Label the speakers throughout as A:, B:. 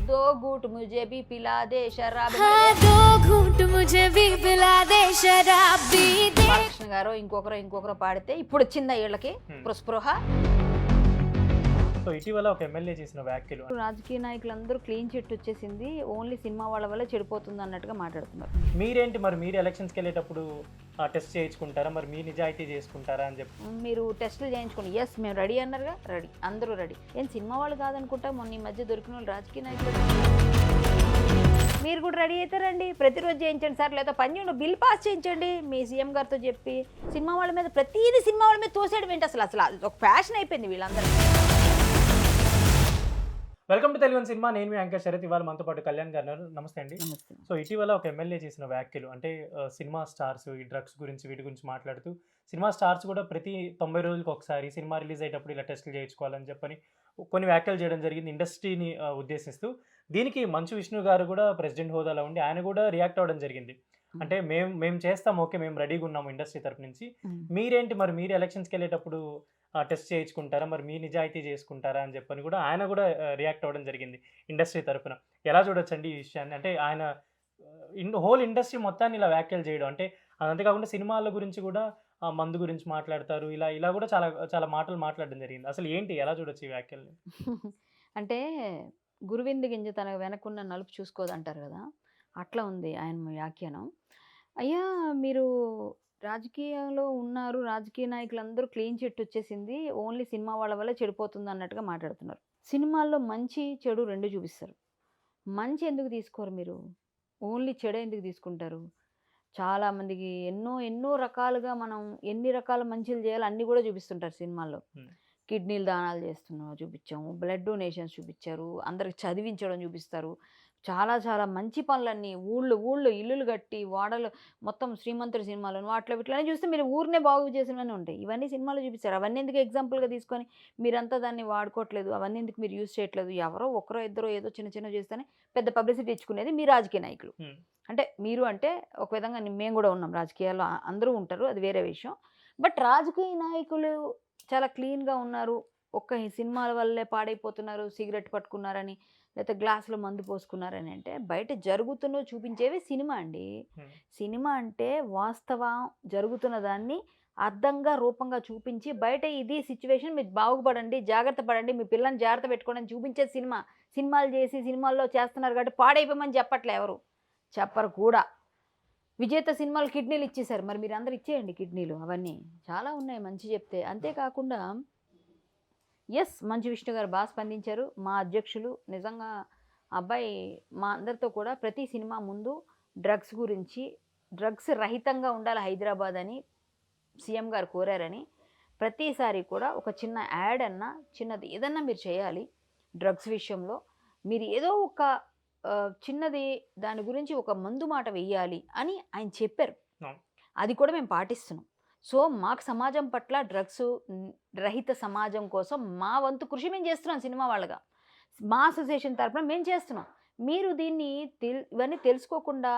A: दो घूट मुझे भी पिला दे शराब
B: हाँ, दो घूंट मुझे भी पिला दे शराब भी दे.
A: బాలకృష్ణ గారు ఇంకొకరు పాడితే ఇప్పుడు వచ్చిందా వీళ్ళకి స్పృహ.
C: సో ఇటీవల ఒక ఎమ్మెల్యే చేసిన వ్యాఖ్యలు
A: రాజకీయ నాయకులందరూ క్లీన్ చిట్ వచ్చేసింది, ఓన్లీ సినిమా వాళ్ళ వల్ల చెడిపోతుంది అన్నట్టుగా మాట్లాడుతున్నారు.
C: మీరేంటి మరి మీరు ఎలక్షన్స్కి వెళ్ళేటప్పుడు టెస్ట్ చేయించుకుంటారా, మరి మీ నిజాయితీ చేసుకుంటారా అని చెప్పి
A: మీరు టెస్టులు చేయించుకోండి. ఎస్ మేము రెడీ అన్నారుగా, రెడీ, అందరూ రెడీ. ఏం సినిమా వాళ్ళు కాదనుకుంటా, మొన్న ఈ మధ్య దొరికిన వాళ్ళు రాజకీయ నాయకులు. మీరు కూడా రెడీ అయితే రండి, ప్రతిరోజు చేయించండి సార్, లేదా పని బిల్ పాస్ చేయించండి మీ సీఎం గారితో చెప్పి. సినిమా వాళ్ళ మీద ప్రతిదీ సినిమా వాళ్ళ మీద తోసేయడం ఏంటి అసలు ఒక ఫ్యాషన్ అయిపోయింది వీళ్ళందరూ.
C: Welcome to Telugu cinema. నేను మీ యాంకర్ శరత్. ఇవాళ మనతో పాటు కళ్యాణ్ గారు. నమస్తే అండి. సో ఇటీవల ఒక ఎమ్మెల్యే చేసిన వ్యాఖ్యలు అంటే సినిమా స్టార్స్ ఈ డ్రగ్స్ గురించి వీటి గురించి మాట్లాడుతూ, సినిమా స్టార్స్ కూడా ప్రతి 90 రోజులకు ఒకసారి సినిమా రిలీజ్ అయ్యేటప్పుడు ఇలా టెస్టులు చేయించుకోవాలని చెప్పని కొన్ని వ్యాఖ్యలు చేయడం జరిగింది ఇండస్ట్రీని ఉద్దేశిస్తూ. దీనికి మంచు విష్ణు గారు కూడా ప్రెసిడెంట్ హోదాలో ఉండి ఆయన కూడా రియాక్ట్ అవ్వడం జరిగింది. అంటే మేము చేస్తాం, ఓకే మేము రెడీగా ఉన్నాము ఇండస్ట్రీ తరపు నుంచి, మీరేంటి మరి మీరు ఎలక్షన్స్కి వెళ్ళేటప్పుడు టెస్ట్ చేయించుకుంటారా, మరి మీ నిజాయితీ చేసుకుంటారా అని చెప్పని కూడా ఆయన కూడా రియాక్ట్ అవ్వడం జరిగింది ఇండస్ట్రీ తరఫున. ఎలా చూడొచ్చండి ఈ విషయాన్ని? అంటే ఆయన హోల్ ఇండస్ట్రీ మొత్తాన్ని ఇలా వ్యాఖ్యలు చేయడం, అంటే అంతేకాకుండా సినిమాల గురించి కూడా మందు గురించి మాట్లాడతారు, ఇలా కూడా చాలా చాలా మాటలు మాట్లాడడం జరిగింది. అసలు ఏంటి, ఎలా చూడొచ్చు ఈ వ్యాఖ్యల్ని?
A: అంటే గురువింద గింజ తన వెనకున్న నలుపు చూసుకోదంటారు కదా, అట్లా ఉంది ఆయన వ్యాఖ్యానం. అయ్యా మీరు రాజకీయంలో ఉన్నారు, రాజకీయ నాయకులందరూ క్లీన్ చిట్ వచ్చేసింది, ఓన్లీ సినిమా వాళ్ళ వల్ల చెడిపోతుంది అన్నట్టుగా మాట్లాడుతున్నారు. సినిమాల్లో మంచి చెడు రెండు చూపిస్తారు. మంచి ఎందుకు తీసుకోరు మీరు, ఓన్లీ చెడు ఎందుకు తీసుకుంటారు? చాలామందికి ఎన్నో రకాలుగా మనం ఎన్ని రకాల మంచిలు చేయాలో అన్నీ కూడా చూపిస్తుంటారు సినిమాల్లో. కిడ్నీలు దానాలు చేస్తున్నాం చూపించాము, బ్లడ్ డొనేషన్స్ చూపించారు, అందరికి చదివించడం చూపిస్తారు, చాలా మంచి పనులన్నీ ఊళ్ళు ఇల్లులు కట్టి వాడలు మొత్తం శ్రీమంతుడి సినిమాలను వాటిలో వీటిలోనే చూస్తే మీరు ఊరినే బాగు చేసినవన్నీ ఉంటాయి. ఇవన్నీ సినిమాలో చూపిస్తారు. అవన్నీ ఎందుకు ఎగ్జాంపుల్గా తీసుకొని మీరంతా దాన్ని వాడుకోవట్లేదు, అవన్నీ ఎందుకు మీరు యూజ్ చేయట్లేదు? ఎవరో ఒకరో ఇద్దరో ఏదో చిన్న చేస్తేనే పెద్ద పబ్లిసిటీ ఇచ్చుకునేది మీ రాజకీయ నాయకులు. అంటే మీరు అంటే ఒక విధంగా మేము కూడా ఉన్నాం రాజకీయాల్లో, అందరూ ఉంటారు, అది వేరే విషయం. బట్ రాజకీయ నాయకులు చాలా క్లీన్గా ఉన్నారు, ఒక్క సినిమాల వల్లే పాడైపోతున్నారు, సిగరెట్ పట్టుకున్నారని లేకపోతే గ్లాసులో మందు పోసుకున్నారని అంటే బయట జరుగుతున్నో చూపించేవి సినిమా అండి. సినిమా అంటే వాస్తవం జరుగుతున్న దాన్ని అర్థంగా రూపంగా చూపించి బయట ఇది సిచ్యువేషన్, మీరు బాగుపడండి, జాగ్రత్త పడండి, మీ పిల్లల్ని జాగ్రత్త పెట్టుకోవడం చూపించేది సినిమా. సినిమాలు చేసి సినిమాల్లో చేస్తున్నారు కాబట్టి పాడైపోమని చెప్పట్లే, ఎవరు చెప్పరు కూడా. విజేత సినిమాలు కిడ్నీలు ఇచ్చేశారు, మరి మీరు అందరు ఇచ్చేయండి కిడ్నీలు, అవన్నీ చాలా ఉన్నాయి మంచి చెప్తే. అంతేకాకుండా ఎస్ మంచు విష్ణు గారు బాగా స్పందించారు. మా అధ్యక్షులు నిజంగా అబ్బాయి మా అందరితో కూడా ప్రతి సినిమా ముందు డ్రగ్స్ గురించి, డ్రగ్స్ రహితంగా ఉండాలి హైదరాబాద్ అని సీఎం గారు కోరారని, ప్రతిసారి కూడా ఒక చిన్న యాడ్ అన్నా చిన్నది ఏదన్నా మీరు చేయాలి డ్రగ్స్ విషయంలో, మీరు ఏదో ఒక చిన్నది దాని గురించి ఒక మందు మాట వెయ్యాలి అని ఆయన చెప్పారు. అది కూడా మేము పాటిస్తున్నాం. సో మాకు సమాజం పట్ల డ్రగ్స్ రహిత సమాజం కోసం మా వంతు కృషి మేము చేస్తున్నాం సినిమా వాళ్ళగా, మా అసోసియేషన్ తరఫున మేము చేస్తున్నాం. మీరు దీన్ని ఇవన్నీ తెలుసుకోకుండా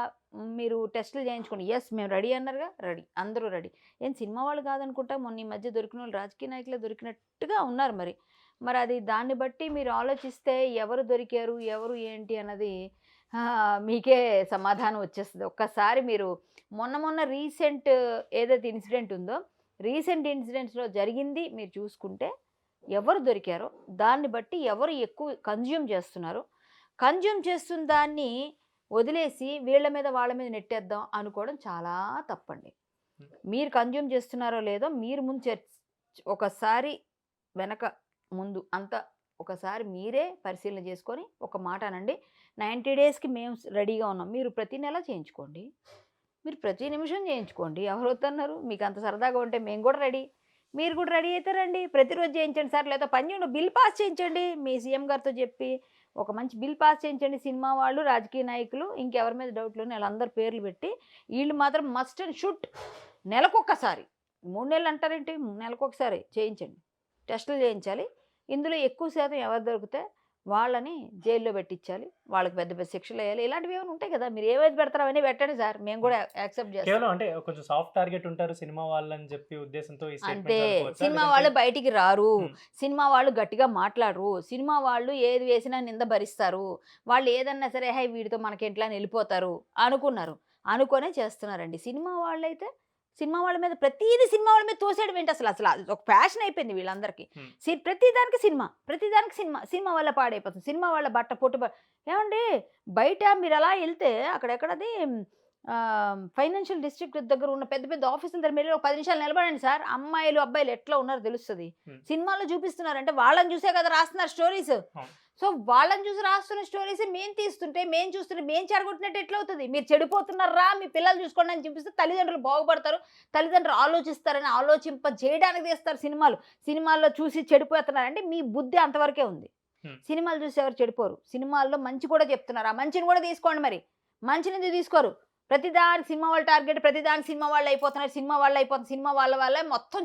A: మీరు టెస్టులు చేయించుకోండి. ఎస్ మేము రెడీ అన్నారుగా, రెడీ, అందరూ రెడీ. ఏం సినిమా వాళ్ళు కాదనుకుంటా, మొన్న ఈ మధ్య దొరికిన వాళ్ళు రాజకీయ నాయకులే దొరికినట్టుగా ఉన్నారు. మరి అది దాన్ని బట్టి మీరు ఆలోచిస్తే ఎవరు దొరికారు ఎవరు ఏంటి అన్నది మీకే సమాధానం వచ్చేస్తుంది. ఒక్కసారి మీరు మొన్న రీసెంట్ ఏదైతే ఇన్సిడెంట్ ఉందో, రీసెంట్ ఇన్సిడెంట్స్లో జరిగింది మీరు చూసుకుంటే ఎవరు దొరికారో దాన్ని బట్టి ఎవరు ఎక్కువ కన్జ్యూమ్ చేస్తున్నారు, కన్జ్యూమ్ చేస్తున్న దాన్ని వదిలేసి వీళ్ళ మీద వాళ్ళ మీద నెట్టేద్దాం అనుకోవడం చాలా తప్పండి. మీరు కన్జ్యూమ్ చేస్తున్నారో లేదో మీరు ముందు ఒకసారి వెనక ముందు అంతా ఒకసారి మీరే పరిశీలన చేసుకొని ఒక మాట అనండి, 90 డేస్కి మేము రెడీగా ఉన్నాం. మీరు ప్రతి నెల చేయించుకోండి, మీరు ప్రతి నిమిషం చేయించుకోండి, ఎవరు వద్దన్నారు? మీకు అంత సరదాగా ఉంటే మేము కూడా రెడీ, మీరు కూడా రెడీ అయితే రండి, ప్రతిరోజు చేయించండి సార్, లేదా పని బిల్ పాస్ చేయించండి మీ సీఎం గారితో చెప్పి, ఒక మంచి బిల్ పాస్ చేయించండి. సినిమా వాళ్ళు, రాజకీయ నాయకులు, ఇంకెవరి మీద డౌట్లు వాళ్ళందరి పేర్లు పెట్టి వీళ్ళు మాత్రం మస్ట్ అండ్ షుడ్ నెలకొకసారి, 3 నెలలు అంటారేంటి, నెలకొకసారి చేయించండి, టెస్టులు చేయించాలి. ఇందులో ఎక్కువ శాతం ఎవరు దొరికితే వాళ్ళని జైల్లో పెట్టించాలి, వాళ్ళకి పెద్ద పెద్ద శిక్షలు వేయాలి, ఇలాంటివి ఏమైనా ఉంటాయి కదా. మీరు ఏవైతే పెడతారో అవన్నీ పెట్టండి సార్, మేము కూడా యాక్సెప్ట్ చేస్తాం.
C: కేవలం అంటే కొంచెం సాఫ్ట్ టార్గెట్ ఉంటారు సినిమా వాళ్ళని చెప్పి ఉద్దేశంతో ఈ
A: అంతే.
C: స్టేట్మెంట్స్ అనుకోవచ్చా?
A: సినిమా
C: లేదంటే
A: వాళ్ళు బయటికి రారు,
C: హ్మ్.
A: సినిమా వాళ్ళు గట్టిగా మాట్లాడరు, సినిమా వాళ్ళు ఏది వేసినా నింద భరిస్తారు, వాళ్ళు ఏదన్నా సరే హై వీడితో మనకి ఎట్లా అని వెళ్ళిపోతారు అనుకున్నారు, అనుకొనే చేస్తున్నారండి. సినిమా వాళ్ళైతే సినిమా వాళ్ళ మీద ప్రతిదీ సినిమా వాళ్ళ మీద తోసేయడం ఏంటి అసలు, అసలు అది ఒక ఫ్యాషన్ అయిపోయింది వీళ్ళందరికీ.
C: హ్మ్.
A: ప్రతిదానికి సినిమా, ప్రతిదానికి సినిమా, సినిమా వల్ల పాడైపోతుంది, సినిమా వాళ్ళ బట్ట పొట్టు ఏమండి. బయట మీరు అలా వెళ్తే అక్కడెక్కడది ఫైనాన్షియల్ డిస్ట్రిక్ట్ దగ్గర ఉన్న పెద్ద పెద్ద ఆఫీసుల దగ్గర మీరు 10 నిమిషాలు నిలబడండి సార్, అమ్మాయిలు అబ్బాయిలు ఎట్లా ఉన్నారో తెలుస్తుంది.
C: హ్మ్.
A: సినిమాలో చూపిస్తున్నారంటే వాళ్ళని చూసే కదా రాస్తున్నారు స్టోరీస్.
C: అవును.
A: సో వాళ్ళని చూసి రాస్తున్న స్టోరీస్ మేము తీస్తుంటే మేము చూస్తుంటే మేము చెడగొట్టినట్టు ఎట్లా అవుతుంది. మీరు చెడిపోతున్నారా, మీ పిల్లలు చూసుకోండి అని చూపిస్తే తల్లిదండ్రులు బాగుపడతారు, తల్లిదండ్రులు ఆలోచిస్తారని ఆలోచింప చేయడానికి తీస్తారు సినిమాలు. సినిమాల్లో చూసి చెడిపోతున్నారంటే మీ బుద్ధి అంతవరకే ఉంది.
C: హ్మ్.
A: సినిమాలు చూసి ఎవరు చెడిపోరు, సినిమాల్లో మంచి కూడా చెప్తున్నారు, ఆ మంచిని కూడా తీసుకోండి. మరి మంచిని ఎందుకు తీసుకోరు? ప్రతిదానికి సినిమా వాళ్ళు టార్గెట్, ప్రతిదానికి సినిమా వాళ్ళు అయిపోతున్నారు, సినిమా వాళ్ళు అయిపోతుంది, సినిమా వాళ్ళే మొత్తం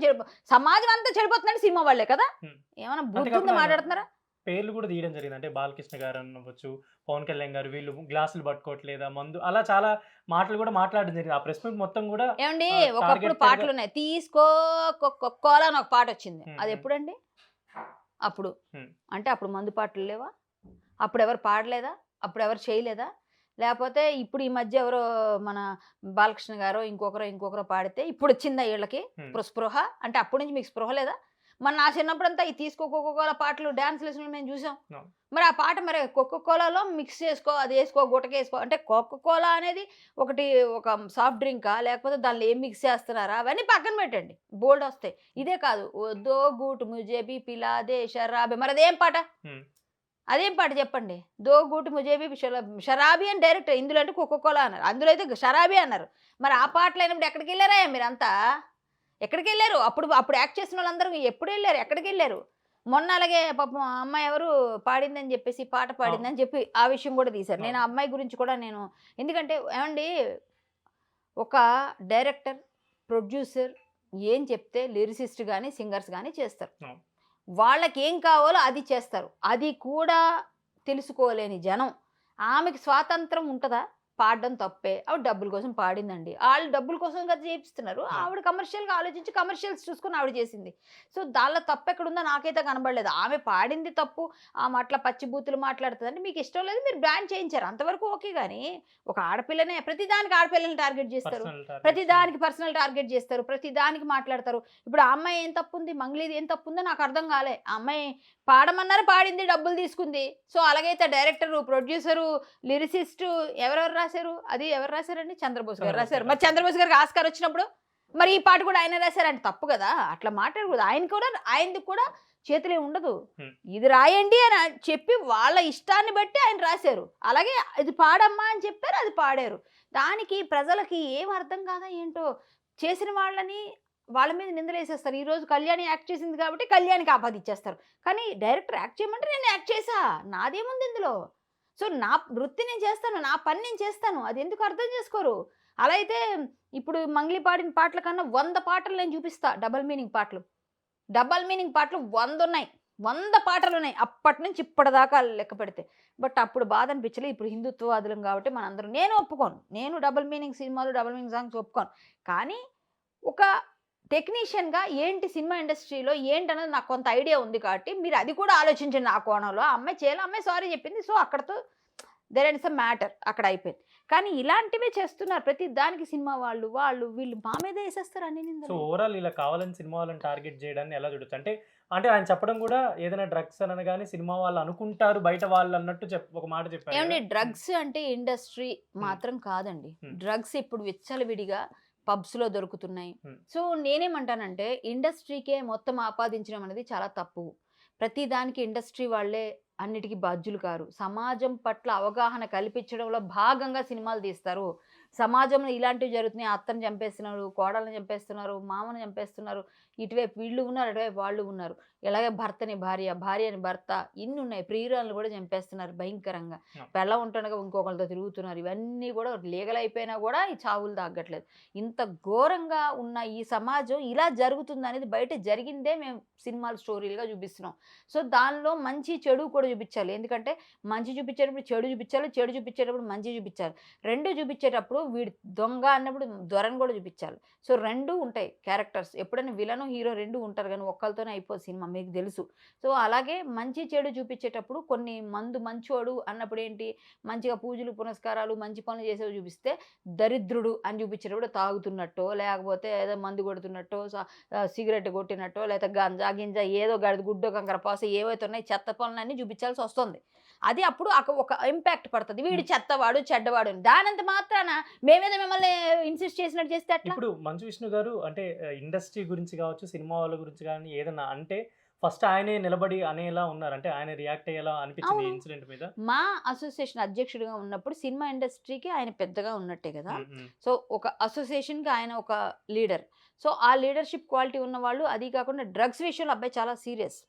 A: సమాజం అంతా చెడిపోతుందంటే సినిమా వాళ్ళే కదా.
C: హ్మ్.
A: ఏమైనా బుద్ధి
C: అంతేకాకుండా
A: ఉందో
C: ఆయన
A: మాట్లాడుతున్నారా?
C: పేర్లు కూడా తీయడం జరిగింది. అంటే బాలకృష్ణ గారు అవ్వచ్చు, పవన్ కళ్యాణ్ గారు, వీళ్ళు గ్లాసులు పట్టుకోవట్లేదా, మందు అలా చాలా మాటలు కూడా మాట్లాడడం జరిగింది. ఆ ప్రెస్ మీట్ మొత్తం కూడా
A: ఏమండి ఒకప్పుడు
C: టార్గెటెడ్‌గా
A: పాటలు ఉన్నాయి, తీసుకో కోలా అని ఒక పాట వచ్చింది,
C: హ్మ్.
A: అది
C: హ్మ్.
A: ఎప్పుడండి? అప్పుడు
C: హ్మ్.
A: అంటే అప్పుడు మందు పాటలు లేవా? అప్పుడు ఎవరు పాడలేదా? అప్పుడు ఎవరు చేయలేదా? లేకపోతే ఇప్పుడు ఈ మధ్య ఎవరో మన బాలకృష్ణ గారో ఇంకొకరో పాడితే ఇప్పుడు వచ్చిందా వీళ్ళకి
C: హ్మ్.
A: స్పృహ? అంటే అప్పటి నుంచి మీకు స్పృహ లేదా? మన నా చిన్నప్పుడంతా ఈ తీసుకో కోకోకోలా పాటలు డాన్స్ లెసన్లు మేము చూసాం.
C: అవును.
A: మరి ఆ పాట మరి కోకోకోలాలో మిక్స్ చేసుకో, అది వేసుకో, గుటకేసుకో అంటే కోకోకోలా అనేది ఒకటి ఒక సాఫ్ట్ డ్రింకా, లేకపోతే దానిలో ఏం మిక్స్ చేస్తున్నారా, అవన్నీ పక్కన పెట్టండి, బోల్డ్ వస్తాయి. ఇదే కాదు, ఓ దో గూట్ ముజే బి పిలా దే షరాబే, మరి అదేం పాట?
C: హ్మ్.
A: అదేం పాట చెప్పండి? దో గూట్ ముజే బి షరాబీ అని డైరెక్ట్, ఇందులో అంటే కోకోకోలా అన్నారు, అందులో అయితే షరాబీ అన్నారు. మరి ఆ పాటలు అయినప్పుడు ఎక్కడికి వెళ్ళారా మీరంతా? ఎక్కడికి వెళ్ళారు? అప్పుడు యాక్ట్ చేసిన వాళ్ళందరూ ఎప్పుడు వెళ్ళారు? ఎక్కడికి వెళ్ళారు? మొన్న అలాగే పాపం ఆ అమ్మాయి ఎవరు పాడిందని చెప్పేసి, పాట పాడిందని చెప్పి ఆ విషయం కూడా తీశారు. నేను ఆ అమ్మాయి గురించి కూడా ఎందుకంటే ఏమండి, ఒక డైరెక్టర్, ప్రొడ్యూసర్ ఏం చెప్తే లిరిసిస్ట్ కానీ సింగర్స్ కానీ చేస్తారు.
C: అవును.
A: వాళ్ళకి ఏం కావాలో అది చేస్తారు. అది కూడా తెలుసుకోలేని జనం, ఆమెకి స్వాతంత్రం ఉంటుందా? పాడడం తప్పే, ఆవిడ డబ్బుల కోసం పాడిందండి, వాళ్ళు డబ్బుల కోసం కదా చేపిస్తున్నారు, ఆవిడ కమర్షియల్గా ఆలోచించి కమర్షియల్స్ చూసుకొని ఆవిడ చేసింది. సో దానిలో తప్పు ఎక్కడుందో నాకైతే కనబడలేదు. ఆమె పాడింది తప్పు, ఆమె అట్లా పచ్చిబూతులు మాట్లాడుతుందంటే మీకు ఇష్టం లేదు, మీరు బ్యాన్ చేయించారు, అంతవరకు ఓకే. కానీ ఒక ఆడపిల్లనే ప్రతిదానికి ఆడపిల్లల్ని టార్గెట్ చేస్తారు,
C: పర్సనల్ టార్గెట్స్.
A: ప్రతిదానికి పర్సనల్ టార్గెట్ చేస్తారు, ప్రతిదానికి మాట్లాడతారు. ఇప్పుడు ఆ అమ్మాయి ఏం తప్పు ఉంది, మంగ్లీది ఏం తప్పు ఉందో నాకు అర్థం కాలే. ఆ అమ్మాయి పాడమన్నారు, పాడింది, డబ్బులు తీసుకుంది. సో అలాగైతే డైరెక్టరు, ప్రొడ్యూసరు, లిరిసిస్టు ఎవరెవరు రాశారు? అది ఎవరు రాశారండి? చంద్రబోస్ గారు రాశారు. మరి చంద్రబోస్ గారికి ఆస్కార్ వచ్చినప్పుడు మరి ఈ పాట కూడా ఆయన రాశారంటే తప్పు కదా, అట్లా మాట్లాడకూడదు. ఆయనది కూడా చేతులే ఉండదు,
C: హ్మ్.
A: ఇది రాయండి అని చెప్పి వాళ్ళ ఇష్టాన్ని బట్టి ఆయన రాశారు. అలాగే ఇది పాడమ్మా అని చెప్పారు, అది పాడారు. దానికి ప్రజలకి ఏం అర్థం కాదా ఏంటో, చేసిన వాళ్ళని వాళ్ళ మీద నిందలేసేస్తారు. ఈరోజు కళ్యాణి యాక్ట్ చేసింది కాబట్టి కళ్యాణికి ఆపాదిచ్చేస్తారు. కానీ డైరెక్టర్ యాక్ట్ చేయమంటే నేను యాక్ట్ చేశా, నాదేముంది ఇందులో? సో నా వృత్తి నేను చేస్తాను, నా పని నేను చేస్తాను, అది ఎందుకు అర్థం చేసుకోరు? అలా అయితే ఇప్పుడు మంగ్లీ పాడిన పాటల కన్నా 100 పాటలు నేను చూపిస్తా, డబల్ మీనింగ్ పాటలు. 100 ఉన్నాయి, 100 పాటలు ఉన్నాయి అప్పటి నుంచి ఇప్పటిదాకా లెక్క పెడితే. బట్ అప్పుడు బాధ అనిపించలే. ఇప్పుడు హిందుత్వవాదులం కాబట్టి మనందరం, నేను ఒప్పుకోను, నేను డబల్ మీనింగ్ సినిమాలు, డబల్ మీనింగ్ సాంగ్స్ ఒప్పుకోను. కానీ ఒక టెక్నీషియన్‌గా ఏంటి సినిమా ఇండస్ట్రీలో ఏంటనేది నాకు కొంత ఐడియా ఉంది కాబట్టి మీరు అది కూడా ఆలోచించండి ఆ కోణంలో. ఆ అమ్మాయి చేయాలి, ఆ అమ్మాయి సారీ చెప్పింది. సో అక్కడితో దేర్ ఇస్ ఎ మ్యాటర్, అక్కడ అయిపోయింది. కానీ ఇలాంటివే చేస్తున్నారు ప్రతి దానికి సినిమా వాళ్ళు వీళ్ళు మా మీదే వేసేస్తారు అన్ని
C: సో
A: నిందలు.
C: ఓవరాల్ ఇలా కావాలని సినిమా వాళ్ళని టార్గెట్ చేయడాన్ని ఎలా చూడొచ్చు? అంటే ఆయన చెప్పడం కూడా ఏదైనా డ్రగ్స్ అనగానే సినిమా వాళ్ళు అనుకుంటారు బయట వాళ్ళు అన్నట్టు ఒక మాట చెప్పారు
A: ఏమండి,
C: కదా.
A: డ్రగ్స్ అంటే ఇండస్ట్రీ మాత్రం కాదండి. డ్రగ్స్ ఇప్పుడు విచ్చలవిడిగా పబ్స్‌లో దొరుకుతున్నాయి.
C: హ్మ్.
A: సో నేనేమంటానంటే ఇండస్ట్రీకే మొత్తం ఆపాదించడం అనేది చాలా తప్పు. ప్రతి దానికి ఇండస్ట్రీ వాళ్ళే అన్నిటికి బాధ్యులు కారు. సమాజం పట్ల అవగాహన కల్పించడంలో భాగంగా సినిమాలు తీస్తారు. సమాజంలో ఇలాంటివి జరుగుతున్నాయి, అత్తని చంపేస్తున్నారు, కోడల్ని చంపేస్తున్నారు, మామని చంపేస్తున్నారు, ఇటువైపు వీళ్ళు ఉన్నారు, అటువైపు వాళ్ళు ఉన్నారు, ఇలాగే భర్తని భార్య, భార్యని భర్త, ఇన్ని ఉన్నాయి, ప్రియురాలను కూడా చంపేస్తున్నారు భయంకరంగా, పెళ్ళ ఉంటుండగా ఇంకొకరితో తిరుగుతున్నారు, ఇవన్నీ కూడా లీగల్ అయిపోయినా కూడా ఈ చావులు తగ్గట్లేదు. ఇంత ఘోరంగా ఉన్న ఈ సమాజం ఇలా జరుగుతుంది అనేది బయట జరిగిందే మేము సినిమాలు స్టోరీలుగా చూపిస్తున్నాం. సో దానిలో మంచి చెడు కూడా చూపించాలి. ఎందుకంటే మంచి చూపించేటప్పుడు చెడు చూపించాలి, చెడు చూపించేటప్పుడు మంచి చూపించాలి. రెండు చూపించేటప్పుడు వీడు దొంగ అన్నప్పుడు దొరని కూడా చూపించాలి. సో రెండు ఉంటాయి క్యారెక్టర్స్. ఎప్పుడైనా విలను హీరో రెండు ఉంటారు, కానీ ఒక్కరితోనే అయిపోదు సినిమా, మీకు తెలుసు. సో అలాగే మంచి చెడు చూపించేటప్పుడు కొన్ని మంచోడు అన్నప్పుడు ఏంటి, మంచిగా పూజలు పునస్కారాలు మంచి పనులు చేసేవి చూపిస్తే, దరిద్రుడు అని చూపించేటప్పుడు తాగుతున్నట్టో, లేకపోతే ఏదో మందు కొడుతున్నట్టో, సిగరెట్ కొట్టినట్టో, లేకపోతే గంజా గింజ ఏదో గడిది గుడ్డో కంకర పాస ఏవైతే ఉన్నాయి చెత్త పనులన్నీ చూపించాల్సి వస్తుంది. అది అప్పుడు ఒక ఇంపాక్ట్ పడుతుంది, వీడు చెత్తవాడు చెడ్డవాడు అని. దానంత మాత్రాన మేమేదో మిమ్మల్ని ఇన్సిస్ట్ చేసినట్టు చేస్తే అట్లా.
C: ఇప్పుడు మంచు విష్ణు గారు అంటే ఇండస్ట్రీ గురించి కావచ్చు, సినిమా వాళ్ళ గురించి కానీ ఏదన్నా అంటే ఫస్ట్ ఆయనే నిలబడి అనేలా ఉన్నారు, అంటే ఆయన రియాక్ట్ అయ్యేలా అనిపించింది ఇన్సిడెంట్ మీద.
A: మా అసోసియేషన్ అధ్యక్షుడిగా ఉన్నప్పుడు సినిమా ఇండస్ట్రీకి ఆయన పెద్దగా ఉన్నట్టే కదా. సో ఒక అసోసియేషన్కి ఆయన ఒక లీడర్. సో ఆ లీడర్షిప్ క్వాలిటీ ఉన్న వాళ్ళు, అది కాకుండా డ్రగ్స్ విషయంలో అబ్బాయి చాలా సీరియస్.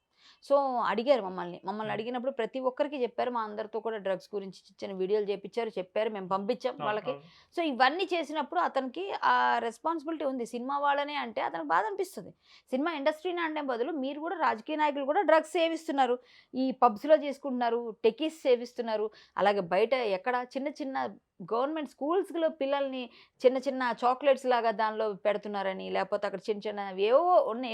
A: సో అడిగారు మమ్మల్ని అడిగినప్పుడు ప్రతి ఒక్కరికి చెప్పారు, మా అందరితో కూడా డ్రగ్స్ గురించి చిన్న వీడియోలు చేపించారు, చెప్పారు, మేము పంపించాం వాళ్ళకి. సో ఇవన్నీ చేసినప్పుడు అతనికి ఆ రెస్పాన్సిబిలిటీ ఉంది. సినిమా వాళ్ళనే అంటే అతనికి బాధ అనిపిస్తుంది. సినిమా ఇండస్ట్రీని అంటే బదులు మీరు కూడా రాజకీయ నాయకులు కూడా డ్రగ్స్ సేవిస్తున్నారు, ఈ పబ్స్లో చేసుకుంటున్నారు, టెకీస్ సేవిస్తున్నారు, అలాగే బయట ఎక్కడ చిన్న గవర్నమెంట్ స్కూల్స్లో పిల్లల్ని చిన్న చాక్లెట్స్ లాగా దానిలో పెడుతున్నారని, లేకపోతే అక్కడ చిన్న ఏవో ఉన్నాయి,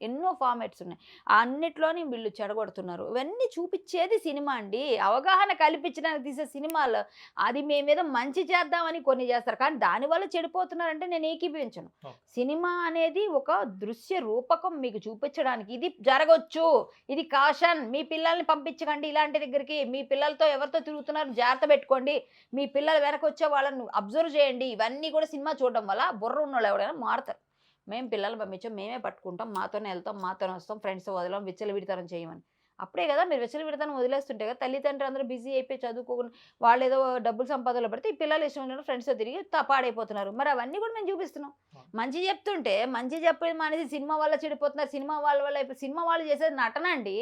A: ఎన్నో ఫార్మాట్స్ ఉన్నాయి, అన్నిట్లోని వీళ్ళు చెడగొడుతున్నారు. ఇవన్నీ చూపించేది సినిమా అండి. అవగాహన కల్పించడానికి తీసే సినిమాలు అది మేమేదో మంచి చేద్దామని కొన్ని చేస్తారు, కానీ దానివల్ల చెడిపోతున్నారంటే నేను ఏకీభవించను. సినిమా అనేది ఒక దృశ్య రూపకం మీకు చూపించడానికి, ఇది జరగచ్చు, ఇది కాషన్, మీ పిల్లల్ని పంపించకండి ఇలాంటి దగ్గరికి, మీ పిల్లలతో ఎవరితో తిరుగుతున్నారు జాగ్రత్త పెట్టుకోండి, మీ పిల్లలు వెనక వచ్చే వాళ్ళని అబ్జర్వ్ చేయండి. ఇవన్నీ కూడా సినిమా చూడడం వల్ల బుర్ర ఉన్న వాళ్ళు ఎవరైనా మారుతారు. మేము పిల్లల్ని పంపించాం, మేమే పట్టుకుంటాం, మాతోనే వెళ్తాం, మాతోనే వస్తాం, ఫ్రెండ్స్తో వదలం, విచ్చలవిడితనం చేయమని. అప్పుడే కదా మీరు విచ్చలవిడితనం వదిలేస్తుంటే కదా తల్లిదండ్రులు అందరూ బిజీ అయిపోయి చదువుకోకుండా వాళ్ళు ఏదో డబ్బులు సంపాదనలో పడితే ఈ పిల్లలు ఇష్టం ఉన్న ఫ్రెండ్స్తో తిరిగి పాడైపోతున్నారు. మరి అవన్నీ కూడా మేము చూపిస్తున్నాం. మంచి చెప్తుంటే మంచి చెప్పేది మానేసి సినిమా వల్ల చెడిపోతున్నారు, సినిమా వాళ్ళ వల్ల. సినిమా వాళ్ళు చేసేది నటన అండి,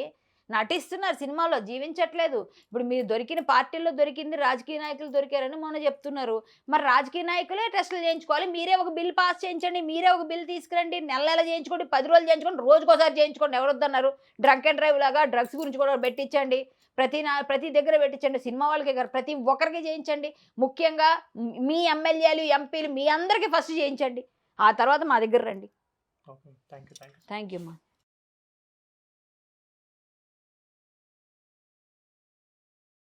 A: నటిస్తున్నారు, సినిమాలో జీవించట్లేదు. ఇప్పుడు మీరు దొరికిన పార్టీల్లో దొరికింది రాజకీయ నాయకులు దొరికారని మొన్న చెప్తున్నారు. మరి రాజకీయ నాయకులే టెస్టులు చేయించుకోవాలి, మీరే ఒక బిల్ పాస్ చేయించండి, మీరే ఒక బిల్ తీసుకురండి, నెల చేయించుకోండి, 10 రోజులు చేయించుకోండి, రోజుకోసారి చేయించుకోండి, ఎవరొద్దన్నారు. డ్రంక్ అండ్ డ్రైవ్ లాగా డ్రగ్స్ గురించి కూడా పెట్టించండి, ప్రతి దగ్గర పెట్టించండి, సినిమా వాళ్ళకే కాదు ప్రతి ఒక్కరికి చేయించండి. ముఖ్యంగా మీ ఎమ్మెల్యేలు ఎంపీలు మీ అందరికీ ఫస్ట్ చేయించండి, ఆ తర్వాత మా దగ్గర రండి.
C: థ్యాంక్ యూ
A: థ్యాంక్ యూ అమ్మా.